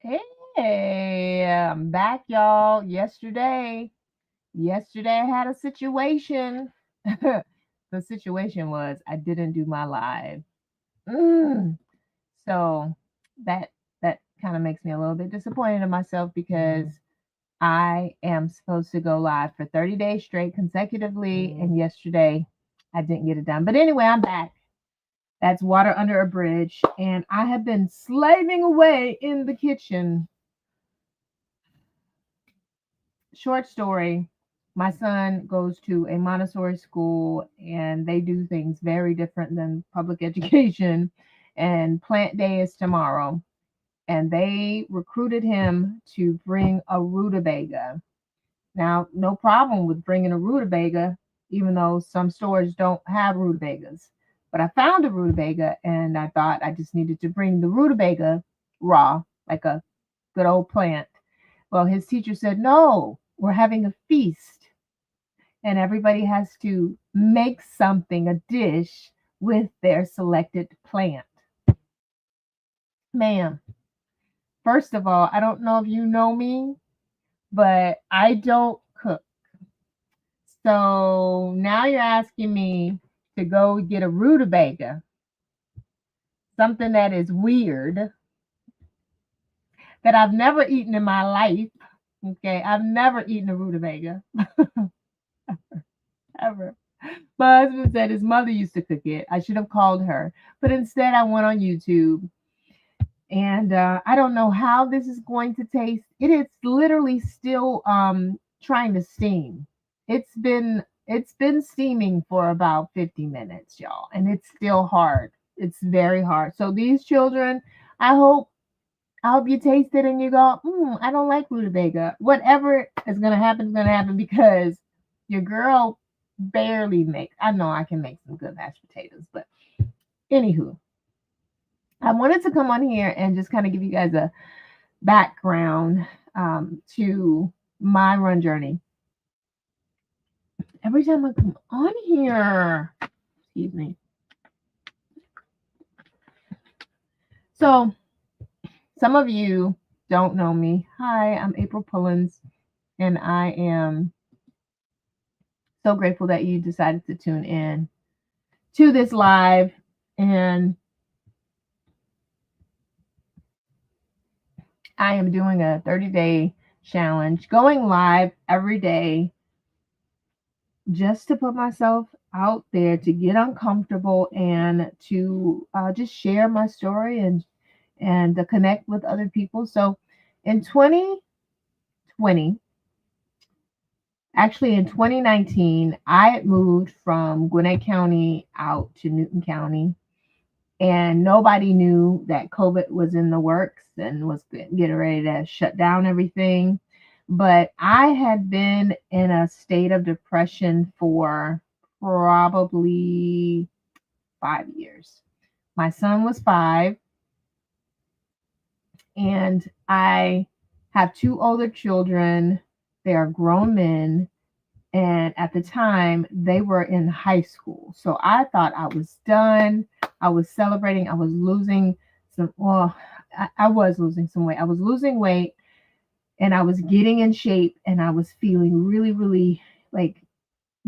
Hey, I'm back, y'all. Yesterday I had a situation. The situation was I didn't do my live. Mm. So that that kind of makes me a little bit disappointed in myself because I am supposed to go live for 30 days straight consecutively, and yesterday I didn't get it done. But anyway, I'm back. That's water under a bridge, and I have been slaving away in the kitchen. Short story, my son goes to a Montessori school and they do things very different than public education. And plant day is tomorrow. And they recruited him to bring a rutabaga. Now, no problem with bringing a rutabaga, even though some stores don't have rutabagas. But I found a rutabaga and I thought I just needed to bring the rutabaga raw, like a good old plant. Well, his teacher said, no, we're having a feast and everybody has to make something, a dish with their selected plant. Ma'am, first of all, I don't know if you know me, but I don't cook. So now you're asking me to go get a rutabaga, something that is weird, that I've never eaten in my life. Okay, I've never eaten a rutabaga ever. My husband said his mother used to cook it. I should have called her, but instead I went on YouTube, and I don't know how this is going to taste. It is literally still trying to steam. It's been steaming for about 50 minutes, y'all, and it's still hard. It's very hard. So these children, I hope I hope you taste it and you go, I don't like rutabaga. Whatever is gonna happen because your girl barely makes. I know I can make some good mashed potatoes, but anywho, I wanted to come on here and just kind of give you guys a background to my run journey. Every time I come on here, excuse me. So some of you don't know me. Hi, I'm April Pullins, and I am so grateful that you decided to tune in to this live. And I am doing a 30-day challenge, going live every day just to put myself out there, to get uncomfortable and to just share my story and to connect with other people. So in 2020, actually in 2019, I had moved from Gwinnett County out to Newton County, and nobody knew that COVID was in the works and was getting ready to shut down everything. But I had been in a state of depression for probably 5 years. My son was 5, and I have two older children. They are grown men, and at the time they were in high school. So I thought I was done. I was celebrating. I was losing some, well, I was losing some weight. I was losing weight and I was getting in shape and I was feeling really, really like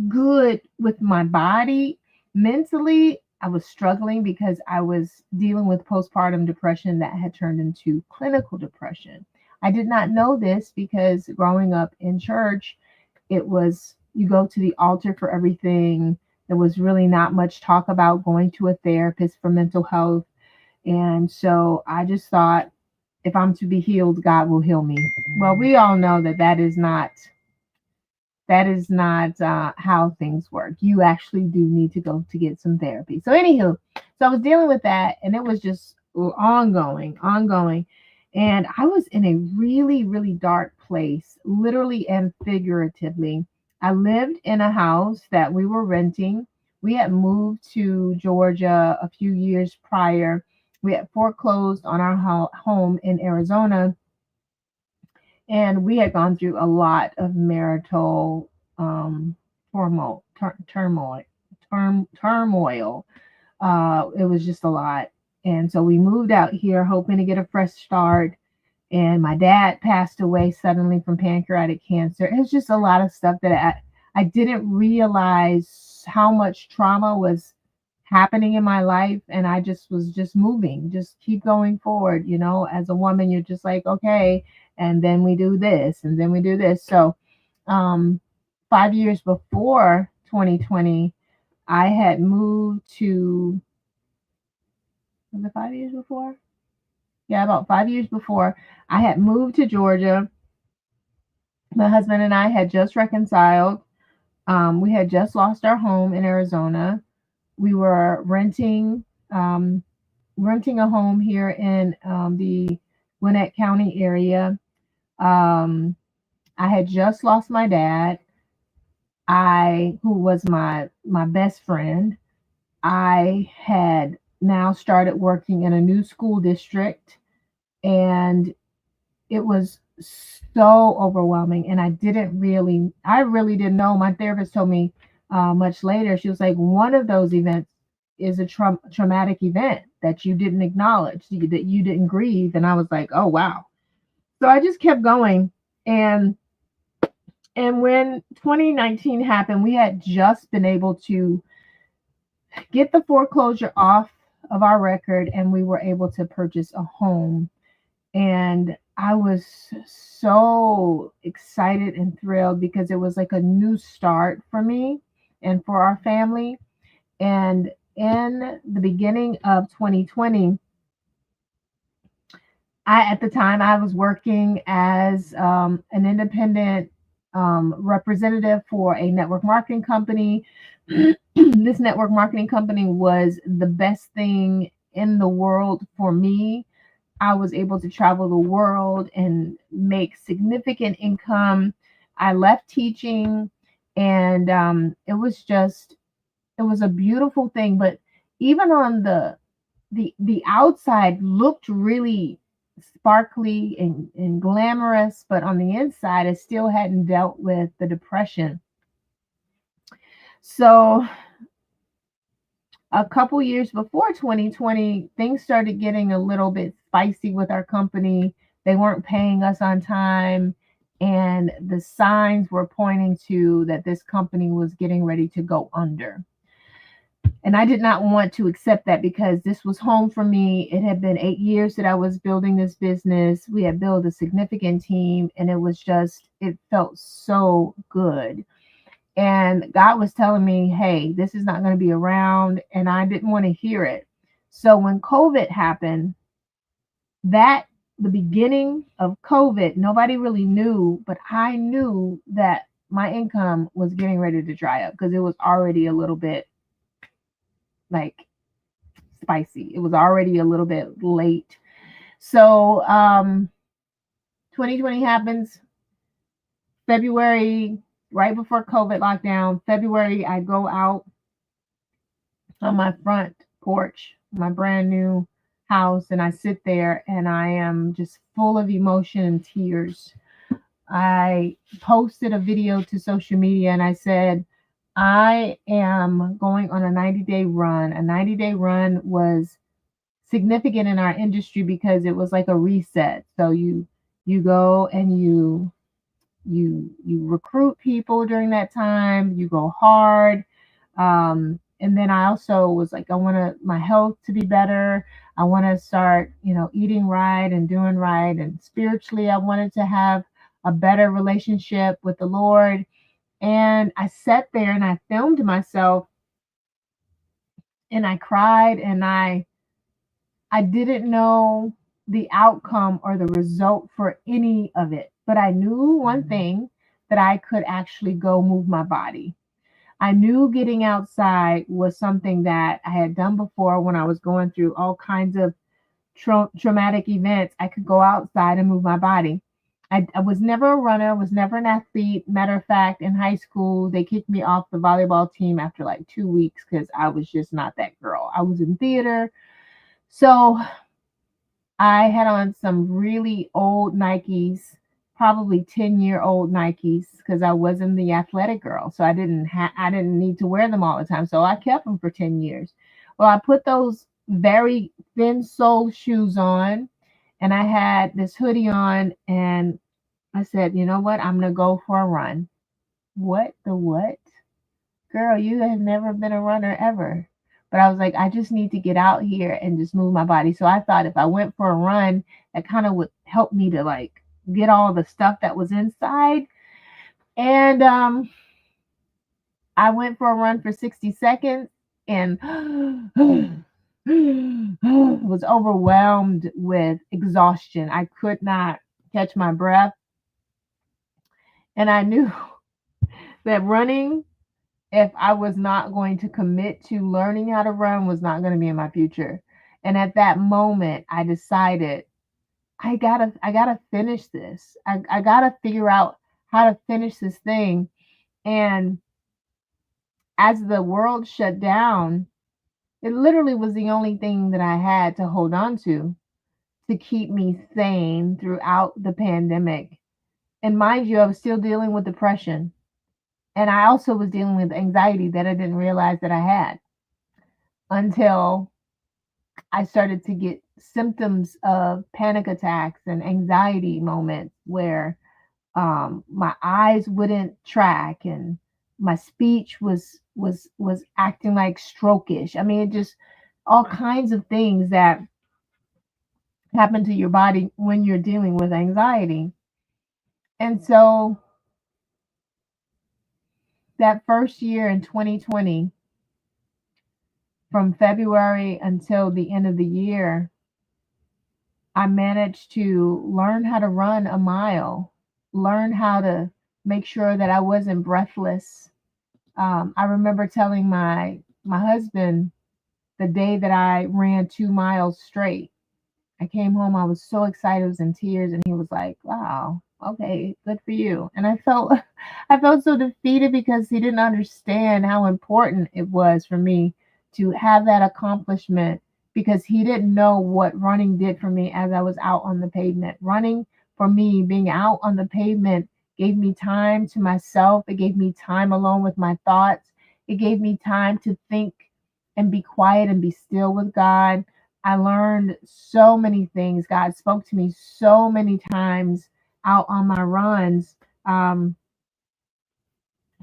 good with my body. Mentally, I was struggling because I was dealing with postpartum depression that had turned into clinical depression. I did not know this because growing up in church, it was you go to the altar for everything. There was really not much talk about going to a therapist for mental health. And so I just thought, if I'm to be healed, God will heal me. Well, we all know that that is not how things work. You actually do need to go to get some therapy. So, anywho, so I was dealing with that, and it was just ongoing. And I was in a really, really dark place, literally and figuratively. I lived in a house that we were renting. We had moved to Georgia a few years prior. We had foreclosed on our home in Arizona, and we had gone through a lot of marital um, turmoil, turmoil. It was just a lot, and so we moved out here hoping to get a fresh start. And my dad passed away suddenly from pancreatic cancer. It's just a lot of stuff that I didn't realize how much trauma was happening in my life. And I just was just moving, just keep going forward. You know, as a woman, you're just like, okay, and then we do this, and then we do this. So, um, 5 years before 2020, I had moved to, was it 5 years before? Yeah, about 5 years before, I had moved to Georgia. My husband and I had just reconciled. We had just lost our home in Arizona. We were um, renting a home here in the Gwinnett County area. Um, I had just lost my dad. Who was my best friend. I had now started working in a new school district, and it was so overwhelming. And I really didn't know. My therapist told me much later. She was like, one of those events is a traumatic event that you didn't acknowledge, that you didn't grieve. And I was like, oh wow. So I just kept going. And when 2019 happened, we had just been able to get the foreclosure off of our record, and we were able to purchase a home. And I was so excited and thrilled because it was like a new start for me and for our family. And in the beginning of 2020, at the time, I was working as an independent representative for a network marketing company. This network marketing company was the best thing in the world for me. I was able to travel the world and make significant income. I left teaching, and it was a beautiful thing. But even on the outside looked really sparkly and glamorous, but on the inside, I still hadn't dealt with the depression. So a couple years before 2020, things started getting a little bit spicy with our company. They weren't paying us on time, and the signs were pointing to that this company was getting ready to go under. And I did not want to accept that because this was home for me. It had been 8 years that I was building this business. We had built a significant team, and it felt so good. And God was telling me, hey, this is not going to be around. And I didn't want to hear it. So when COVID happened, the beginning of COVID, nobody really knew, but I knew that my income was getting ready to dry up because it was already a little bit like spicy. It was already a little bit late. So 2020 happens, February, right before COVID lockdown. February, I go out on my front porch, my brand new house, and I sit there and I am just full of emotion and tears. I posted a video to social media and I said, I am going on a 90-day run. A 90-day run was significant in our industry because it was like a reset. So you go and you recruit people during that time, you go hard. And then I also was like, I want my health to be better. I want to start, eating right and doing right. And spiritually, I wanted to have a better relationship with the Lord. And I sat there and I filmed myself and I cried, and I didn't know the outcome or the result for any of it. But I knew one thing, that I could actually go move my body. I knew getting outside was something that I had done before when I was going through all kinds of traumatic events. I could go outside and move my body. I was never a runner, was never an athlete. Matter of fact, in high school, they kicked me off the volleyball team after like 2 weeks because I was just not that girl. I was in theater. So I had on some really old Nikes, probably 10-year-old Nikes, because I wasn't the athletic girl. So I didn't need to wear them all the time. So I kept them for 10 years. Well, I put those very thin sole shoes on, and I had this hoodie on, and I said, you know what? I'm going to go for a run. What the what? Girl, you have never been a runner ever. But I was like, I just need to get out here and just move my body. So I thought if I went for a run, that kind of would help me to like get all the stuff that was inside. And I went for a run for 60 seconds and was overwhelmed with exhaustion. I could not catch my breath. And I knew that running, if I was not going to commit to learning how to run, was not going to be in my future. And at that moment, I decided I gotta finish this. I gotta figure out how to finish this thing. And as the world shut down, it literally was the only thing that I had to hold on to keep me sane throughout the pandemic. And mind you, I was still dealing with depression. And I also was dealing with anxiety that I didn't realize that I had until I started to get symptoms of panic attacks and anxiety moments where my eyes wouldn't track and my speech was acting like strokish. I mean, it just all kinds of things that happen to your body when you're dealing with anxiety. And so that first year in 2020, from February until the end of the year, I managed to learn how to run a mile, learn how to make sure that I wasn't breathless. I remember telling my husband the day that I ran 2 miles straight. I came home, I was so excited, I was in tears, and he was like, "Wow, okay, good for you." And I felt I felt so defeated because he didn't understand how important it was for me to have that accomplishment because he didn't know what running did for me as I was out on the pavement. Running for me, being out on the pavement gave me time to myself. It gave me time alone with my thoughts. It gave me time to think and be quiet and be still with God. I learned so many things. God spoke to me so many times out on my runs,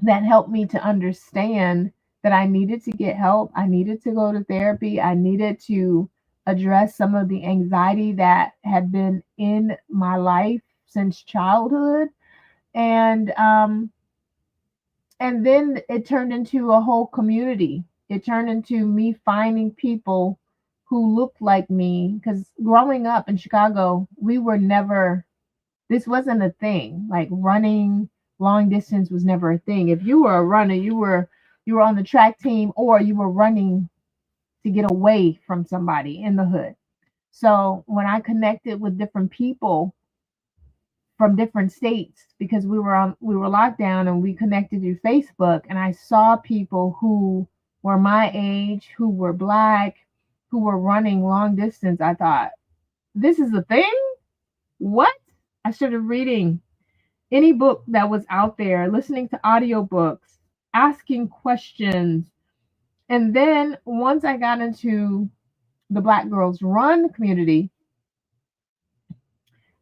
that helped me to understand that I needed to get help. I needed to go to therapy. I needed to address some of the anxiety that had been in my life since childhood. And and then it turned into a whole community. It turned into me finding people who looked like me because growing up in Chicago, we were never, this wasn't a thing. Like running long distance was never a thing. If you were a runner, you were on the track team or you were running to get away from somebody in the hood. So when I connected with different people from different states because we were locked down and we connected through Facebook, and I saw people who were my age, who were black, who were running long distance. I thought, this is a thing? What? I started reading any book that was out there, listening to audiobooks, asking questions. And then once I got into the Black Girls Run community,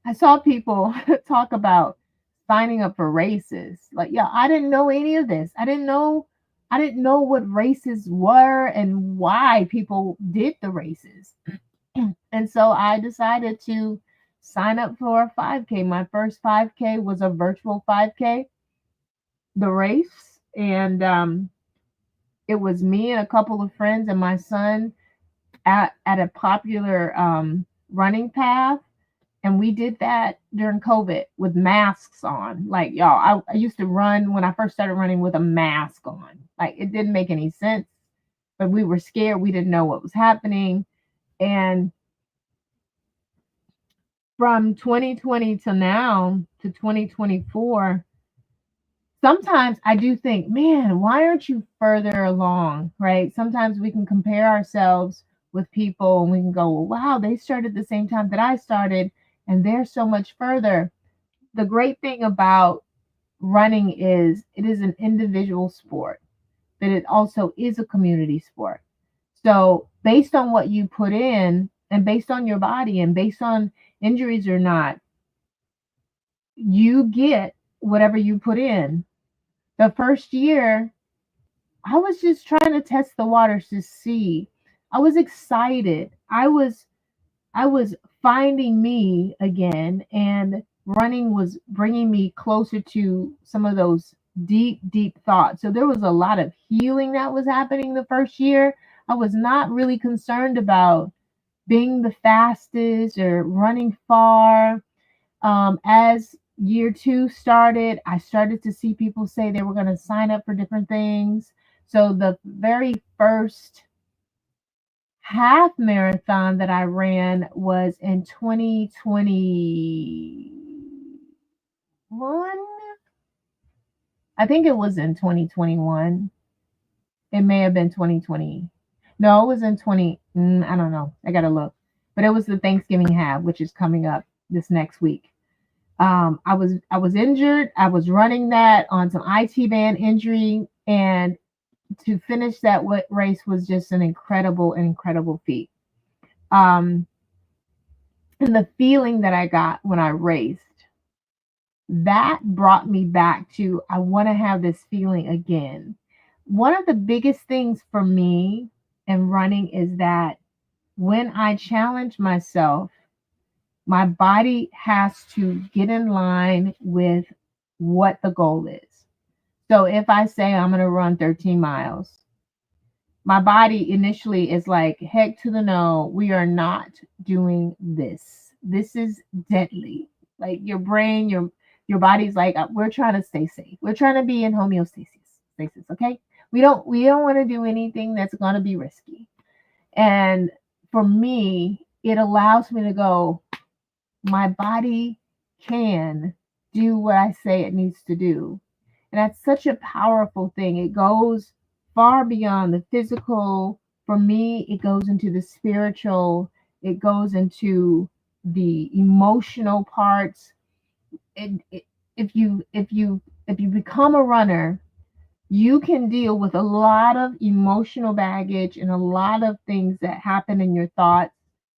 I saw people talk about signing up for races. Like, yeah, I didn't know any of this. I didn't know what races were and why people did the races. And so I decided to sign up for a 5K. My first 5K was a virtual 5K, the race. And it was me and a couple of friends and my son at a popular running path. And we did that during COVID with masks on. Like, y'all, I used to run when I first started running with a mask on. Like, it didn't make any sense, but we were scared. We didn't know what was happening. And from 2020 to now to 2024, sometimes I do think, man, why aren't you further along? Right? Sometimes we can compare ourselves with people and we can go, well, wow, they started the same time that I started and they're so much further. The great thing about running is it is an individual sport, but it also is a community sport. So, based on what you put in, and based on your body, and based on injuries or not, you get whatever you put in. The first year, I was just trying to test the waters to see. I was excited. I was finding me again, and running was bringing me closer to some of those deep, deep thoughts. So there was a lot of healing that was happening the first year. I was not really concerned about being the fastest or running far. As year two started, I started to see people say they were going to sign up for different things. So the very first half marathon that I ran was in 2021. I think it was in 2021. It may have been 2020. No, it was in 20. I don't know. I got to look. But it was the Thanksgiving half, which is coming up this next week. I was injured. I was running that on some IT band injury, and to finish that race was just an incredible feat. Um, and the feeling that I got when I raced, that brought me back to I want to have this feeling again. One of the biggest things for me in running is that when I challenge myself, my body has to get in line with what the goal is. So if I say I'm going to run 13 miles, my body initially is like, heck to the no, we are not doing this. This is deadly. Like your brain, your body's like, we're trying to stay safe. We're trying to be in homeostasis. Okay? We don't want to do anything that's going to be risky. And for me, it allows me to go, my body can do what I say it needs to do. And that's such a powerful thing. It goes far beyond the physical. For me, it goes into the spiritual, it goes into the emotional parts. If you become a runner, you can deal with a lot of emotional baggage and a lot of things that happen in your thoughts.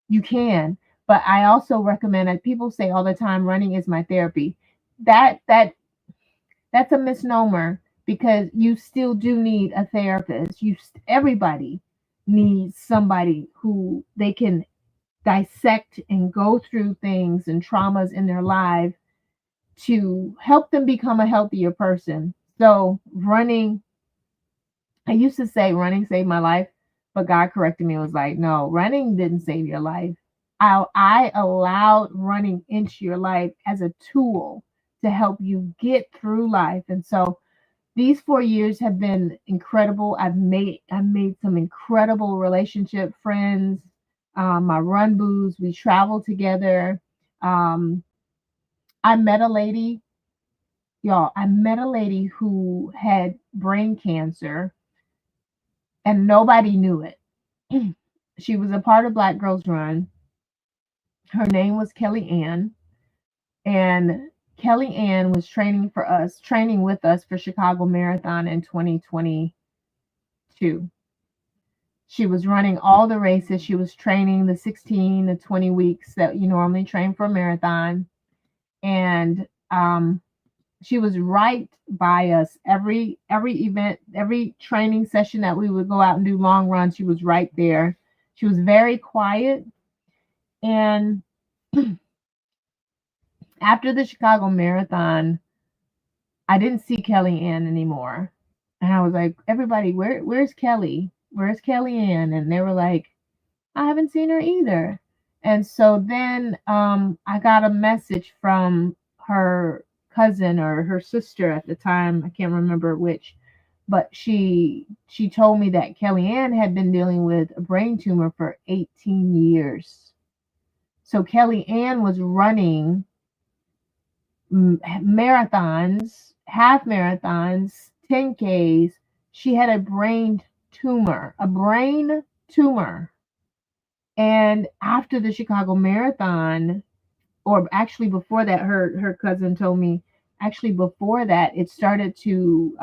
You can, but I also recommend that people say all the time, running is my therapy. That's a misnomer, because you still do need a therapist. Everybody needs somebody who they can dissect and go through things and traumas in their life to help them become a healthier person. So running, I used to say running saved my life, but God corrected me. It was like, no, running didn't save your life. I allowed running into your life as a tool to help you get through life. And so these 4 years have been incredible. I've made some incredible relationship friends. My run boos, we travel together. Um, I met a lady, y'all. I met a lady who had brain cancer, and nobody knew it. She was a part of Black Girls Run. Her name was Kelly Ann, and Kelly Ann was training with us for Chicago Marathon in 2022. She was running all the races. She was training the 16 to 20 weeks that you normally train for a marathon. And she was right by us every event, every training session that we would go out and do long runs. She was right there. She was very quiet. And after the Chicago Marathon, I didn't see Kelly Ann anymore. And I was like, everybody, where's Kelly? Where's Kelly Ann? And they were like, I haven't seen her either. And so then I got a message from her cousin or her sister at the time. I can't remember which, but she told me that Kelly Ann had been dealing with a brain tumor for 18 years. So Kelly Ann was running marathons, half marathons, 10Ks. She had a brain tumor. And after the Chicago Marathon, or actually before that, her cousin told me, actually before that, it started to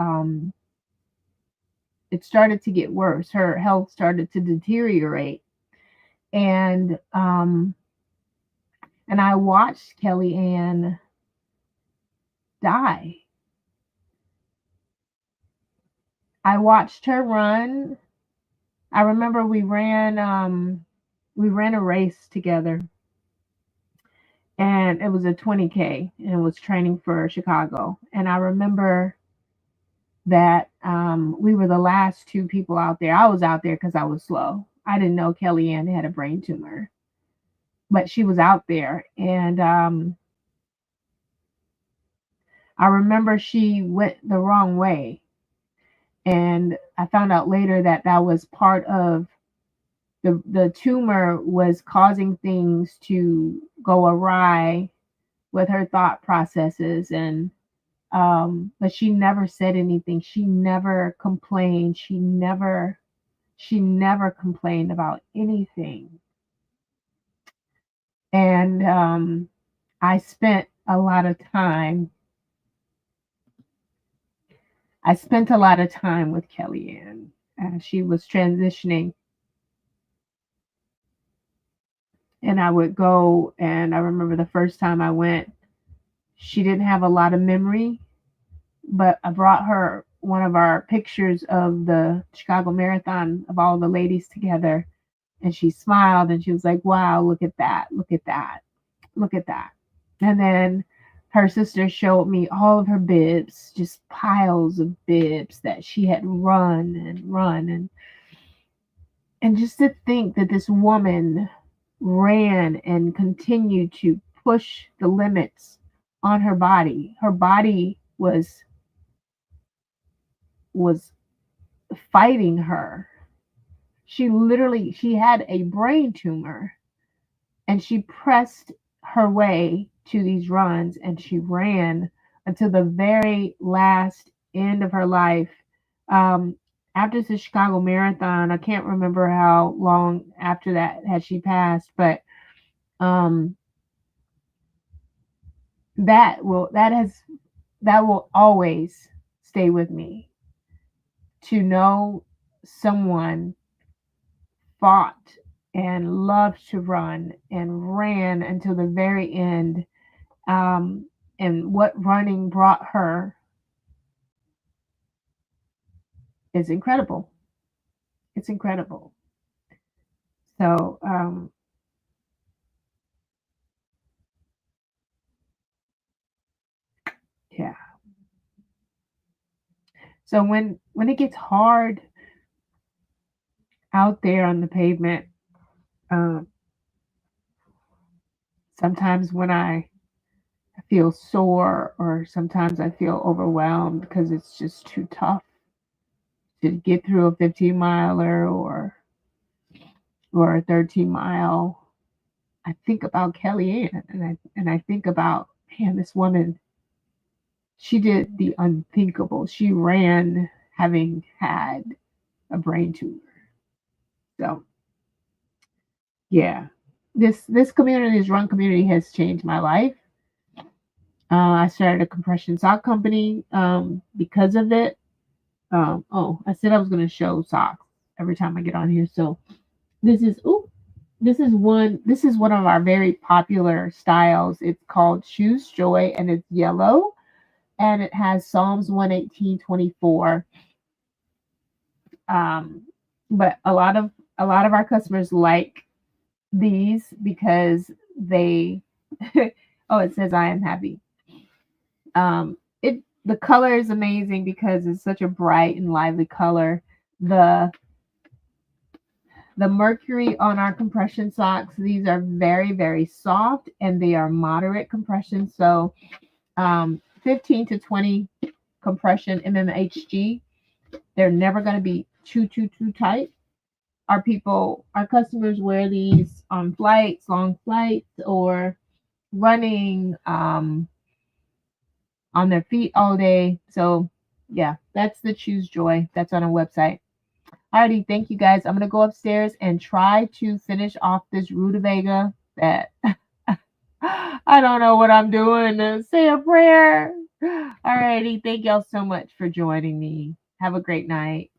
get worse. Her health started to deteriorate. And And I watched Kellyanne die. I watched her run. I remember we ran a race together, and it was a 20K, and it was training for Chicago. And I remember that we were the last two people out there. I was out there because I was slow. I didn't know Kellyanne had a brain tumor, but she was out there. And I remember she went the wrong way. And I found out later that that was part of the tumor was causing things to go awry with her thought processes. And but she never said anything. She never complained. She never complained about anything. And I spent a lot of time. I spent a lot of time with Kellyanne as she was transitioning. And I would go, and I remember the first time I went, she didn't have a lot of memory, but I brought her one of our pictures of the Chicago Marathon of all the ladies together. And she smiled and she was like, wow, look at that, look at that, look at that. And then her sister showed me all of her bibs, just piles of bibs that she had run and run. And just to think that this woman ran and continued to push the limits on her body. Her body was fighting her. She had a brain tumor, and she pressed her way to these runs, and she ran until the very last end of her life. Um, After the Chicago Marathon, I can't remember how long after that had she passed, but um, that will always stay with me, to know someone fought and loved to run and ran until the very end. Um, and what running brought her is incredible. It's incredible. So, yeah. So when it gets hard out there on the pavement, um, sometimes when I feel sore, or sometimes I feel overwhelmed because it's just too tough to get through a 15 miler or a 13 mile, I think about Kellyanne, and I think about, man, this woman, she did the unthinkable. She ran having had a brain tumor. So yeah, this community, this run community, has changed my life. I started a compression sock company because of it. Oh, I said I was going to show socks every time I get on here. So this is ooh, this is one of our very popular styles. It's called Choose Joy, and it's yellow, and it has Psalms 118:24. Um, but a lot of our customers like these because they oh, it says I am happy. It The color is amazing because it's such a bright and lively color. The the mercury on our compression socks, these are very, very soft, and they are moderate compression. So 15 to 20 compression mmHg. They're never going to be too tight. Our customers wear these on flights, long flights, or running on their feet all day. So yeah, that's the Choose Joy. That's on our website. Alrighty, thank you guys. I'm gonna go upstairs and try to finish off this rutabaga that I don't know what I'm doing. Say a prayer. Alrighty, thank y'all so much for joining me. Have a great night.